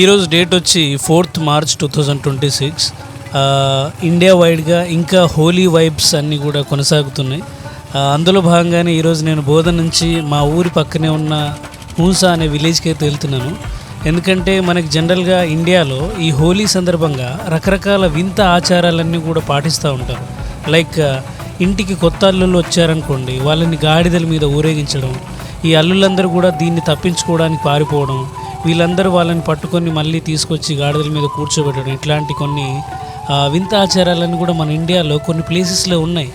ఈరోజు డేట్ వచ్చి 4th March 2026. India వైడ్గా ఇంకా హోలీ వైబ్స్ అన్నీ కూడా కొనసాగుతున్నాయి. అందులో భాగంగానే ఈరోజు నేను బోధన నుంచి మా ఊరి పక్కనే ఉన్న హూన్సా అనే విలేజ్కి అయితే వెళ్తున్నాను. ఎందుకంటే మనకి జనరల్గా ఇండియాలో ఈ హోలీ సందర్భంగా రకరకాల వింత ఆచారాలన్నీ కూడా పాటిస్తూ ఉంటారు. లైక్ ఇంటికి కొత్త అల్లుళ్ళు వచ్చారనుకోండి, వాళ్ళని గాడిదల మీద ఊరేగించడం, ఈ అల్లుళ్ళందరూ కూడా దీన్ని తప్పించుకోవడానికి పారిపోవడం, వీళ్ళందరూ వాళ్ళని పట్టుకొని మళ్ళీ తీసుకొచ్చి గాడిదల మీద కూర్చోబెట్టడం, ఇట్లాంటి కొన్ని వింత ఆచారాలన్నీ కూడా మన ఇండియాలో కొన్ని ప్లేసెస్లో ఉన్నాయి.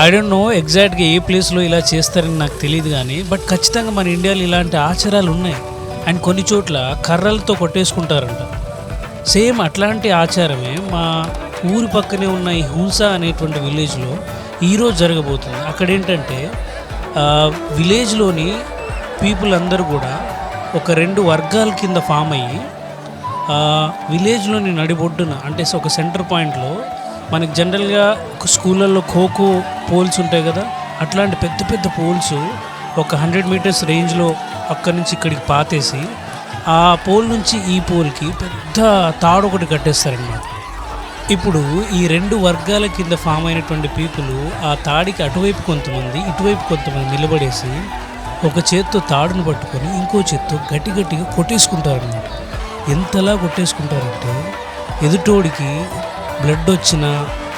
ఐ డోంట్ నో ఎగ్జాక్ట్గా ఏ ప్లేస్లో ఇలా చేస్తారని నాకు తెలియదు కానీ, బట్ ఖచ్చితంగా మన ఇండియాలో ఇలాంటి ఆచారాలు ఉన్నాయి. అండ్ కొన్ని చోట్ల కర్రలతో కొట్టేసుకుంటారంట. సేమ్ అట్లాంటి ఆచారమే మా ఊరి పక్కనే ఉన్న ఈ హూన్సా అనేటువంటి విలేజ్లో ఈరోజు జరగబోతుంది. అక్కడ ఏంటంటే విలేజ్లోని పీపుల్ అందరూ కూడా ఒక 2 వర్గాల కింద ఫామ్ అయ్యి విలేజ్లోని నడిబొడ్డున అంటే ఒక సెంటర్ పాయింట్లో మనకి జనరల్గా స్కూళ్ళల్లో ఖోఖో పోల్స్ ఉంటాయి కదా, అట్లాంటి పెద్ద పెద్ద పోల్స్ ఒక 100 మీటర్స్ రేంజ్లో అక్కడి నుంచి ఇక్కడికి పాతేసి ఆ పోల్ నుంచి ఈ పోల్కి పెద్ద తాడు ఒకటి కట్టేస్తారనమాట. ఇప్పుడు ఈ 2 వర్గాల కింద ఫామ్ అయినటువంటి పీపుల్ ఆ తాడికి అటువైపు కొంతమంది ఇటువైపు కొంతమంది నిలబడేసి ఒక చేత్తో తాడును పట్టుకొని ఇంకో చేత్తో గట్టిగా కొట్టేసుకుంటారనమాట. ఎంతలా కొట్టేసుకుంటారంటే ఎదుటోడికి బ్లడ్ వచ్చినా,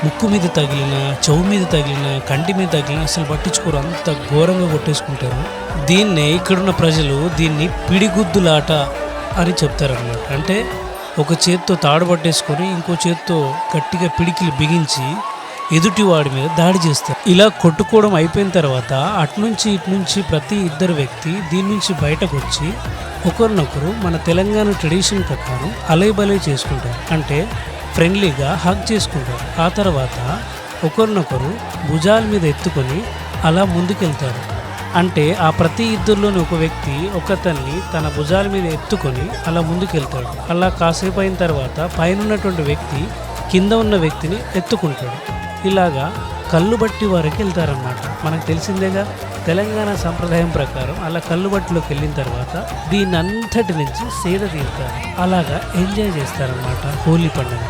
ముక్కు మీద తగిలిన, చెవు మీద తగిలిన, కంటి మీద తగిలిన అసలు పట్టించుకోరు, అంత ఘోరంగా కొట్టేసుకుంటారు. దీన్నే ఇక్కడున్న ప్రజలు దీన్ని పిడిగుద్దులాట అని చెప్తారనమాట. అంటే ఒక చేత్తో తాడు పట్టేసుకొని ఇంకో చేత్తో గట్టిగా పిడికిలు బిగించి ఎదుటివాడి మీద దాడి చేస్తారు. ఇలా కొట్టుకోవడం అయిపోయిన తర్వాత అటునుంచి ఇటునుంచి ప్రతి ఇద్దరు వ్యక్తి దీని నుంచి బయటకు వచ్చి ఒకరినొకరు మన తెలంగాణ ట్రెడిషన్ ప్రకారం అలైబలై చేసుకుంటారు. అంటే ఫ్రెండ్లీగా హగ్ చేసుకుంటారు. ఆ తర్వాత ఒకరినొకరు భుజాల మీద ఎత్తుకొని అలా ముందుకెళ్తారు. అంటే ఆ ప్రతి ఇద్దరిలోని ఒక వ్యక్తి ఒకతన్ని తన భుజాల మీద ఎత్తుకొని అలా ముందుకెళ్తాడు. అలా కాసేపు అయిన తర్వాత పైన ఉన్నటువంటి వ్యక్తి కింద ఉన్న వ్యక్తిని ఎత్తుకుంటాడు. ఇలాగా కళ్ళు బట్టి వరకు వెళ్తారన్నమాట. మనకు తెలిసిందేగా తెలంగాణ సంప్రదాయం ప్రకారం అలా కళ్ళు బట్టిలోకి వెళ్ళిన తర్వాత దీన్ని అంతటి నుంచి సేద తీరుతారు. అలాగా ఎంజాయ్ చేస్తారన్నమాట హోలీ పండుగ.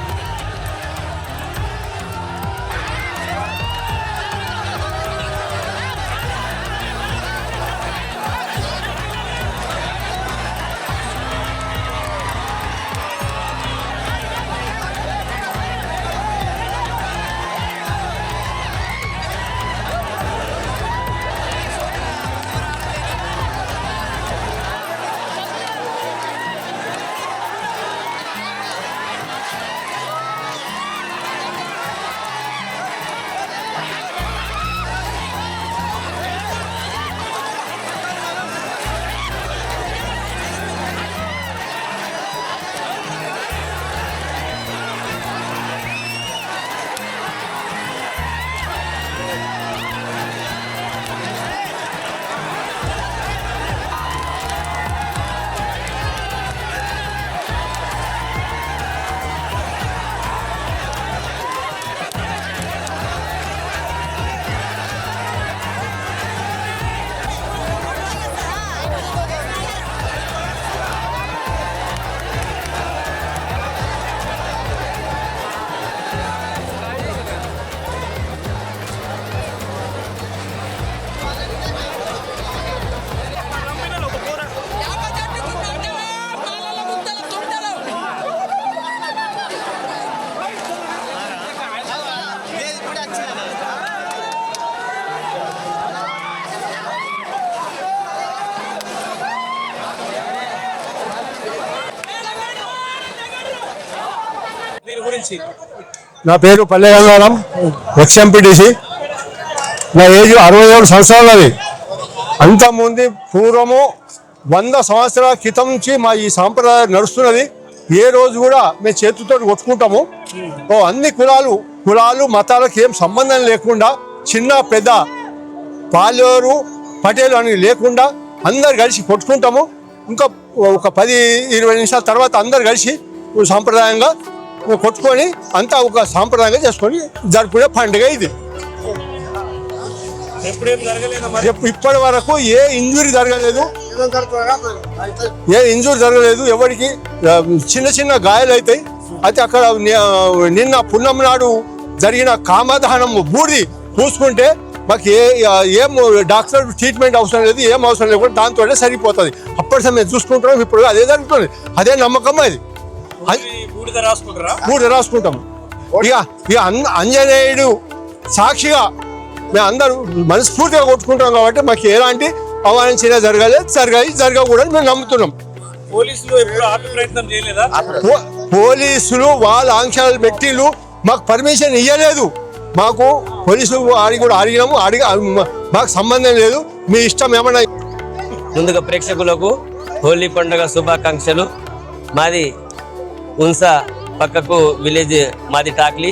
నా పేరు పల్లె గంగారాం, ఎక్స్ఎంపీటీసీ. నా ఏజ్ 67 సంవత్సరాలది. అంతకుముందు పూర్వము 100 సంవత్సరాల క్రితం నుంచి మా ఈ సాంప్రదాయం నడుస్తున్నది. ఏ రోజు కూడా మేము చేతులతో కొట్టుకుంటాము. అన్ని కులాలు మతాలకు ఏం సంబంధం లేకుండా, చిన్న పెద్ద పాలేరు పటేలు అని లేకుండా అందరు కలిసి కొట్టుకుంటాము. ఇంకా ఒక 10-20 నిమిషాల తర్వాత అందరు కలిసి సాంప్రదాయంగా కొట్టుకొని అంతా ఒక సాంప్రదాయంగా చేసుకొని జరుపుకునే పండుగ ఇది. ఇప్పటి వరకు ఏ ఇంజురీ జరగలేదు, ఎవరికి చిన్న చిన్న గాయాలు అవుతాయి. అయితే అక్కడ నిన్న పున్నం నాడు జరిగిన కామదహనం బూడిది పూసుకుంటే మాకు ఏం డాక్టర్ ట్రీట్మెంట్ అవసరం లేదు, ఏం అవసరం లేకుండా దాంతోనే సరిపోతుంది. అప్పటి సమయం చూసుకుంటున్నాం, ఇప్పుడు అదే జరుగుతుంది. అదే నమ్మకం అది. బూడిద రాసుకుంటాం. ఇక ఆంజనేయుడు సాక్షిగా మేము అందరూ మనస్ఫూర్తిగా కొట్టుకుంటాం కాబట్టి మాకు ఎలాంటి అవాంఛనీయ జరగకూడదని మేము నమ్ముతున్నాం. పోలీసులు వాళ్ళ ఆంక్షల వ్యక్తులు మాకు పర్మిషన్ ఇవ్వలేదు. మాకు పోలీసులు కూడా అడిగినాము, మాకు సంబంధం లేదు, మీ ఇష్టం ఏమన్నా. ముందుగా ప్రేక్షకులకు హోలీ పండుగ శుభాకాంక్షలు. మాది ఉన్సా పక్కకు విలేజ్, మాది టాక్లీ.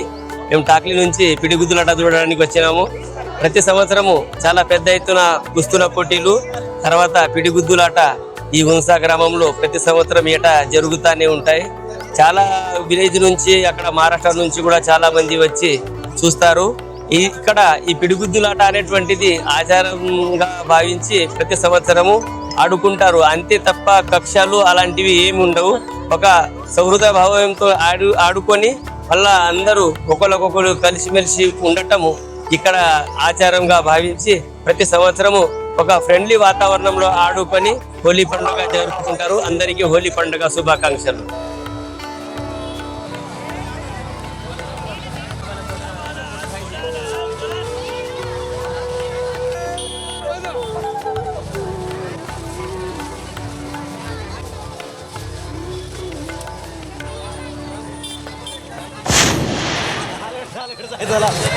మేము టాక్లీ నుంచి పిడిగుద్దులాట చూడడానికి వచ్చినాము. ప్రతి సంవత్సరము చాలా పెద్ద ఎత్తున కుస్తీల పోటీలు, తర్వాత పిడిగుద్దులాట ఈ ఉన్సా గ్రామంలో ప్రతి సంవత్సరం ఏటా జరుగుతూనే ఉంటాయి. చాలా విలేజ్ నుంచి, అక్కడ మహారాష్ట్ర నుంచి కూడా చాలా మంది వచ్చి చూస్తారు. ఇక్కడ ఈ పిడిగుద్దులాట అనేటువంటిది ఆచారంగా భావించి ప్రతి సంవత్సరము ఆడుకుంటారు. అంతే తప్ప కక్షలు అలాంటివి ఏమి ఉండవు. ఒక సౌహృద భావంతో ఆడుకొని మళ్ళా అందరూ ఒకరికొకరు కలిసిమెలిసి ఉండటము ఇక్కడ ఆచారంగా భావించి ప్రతి సంవత్సరము ఒక ఫ్రెండ్లీ వాతావరణంలో ఆడుకొని హోలీ పండుగ జరుపుకుంటారు. అందరికీ హోలీ పండుగ శుభాకాంక్షలు. चला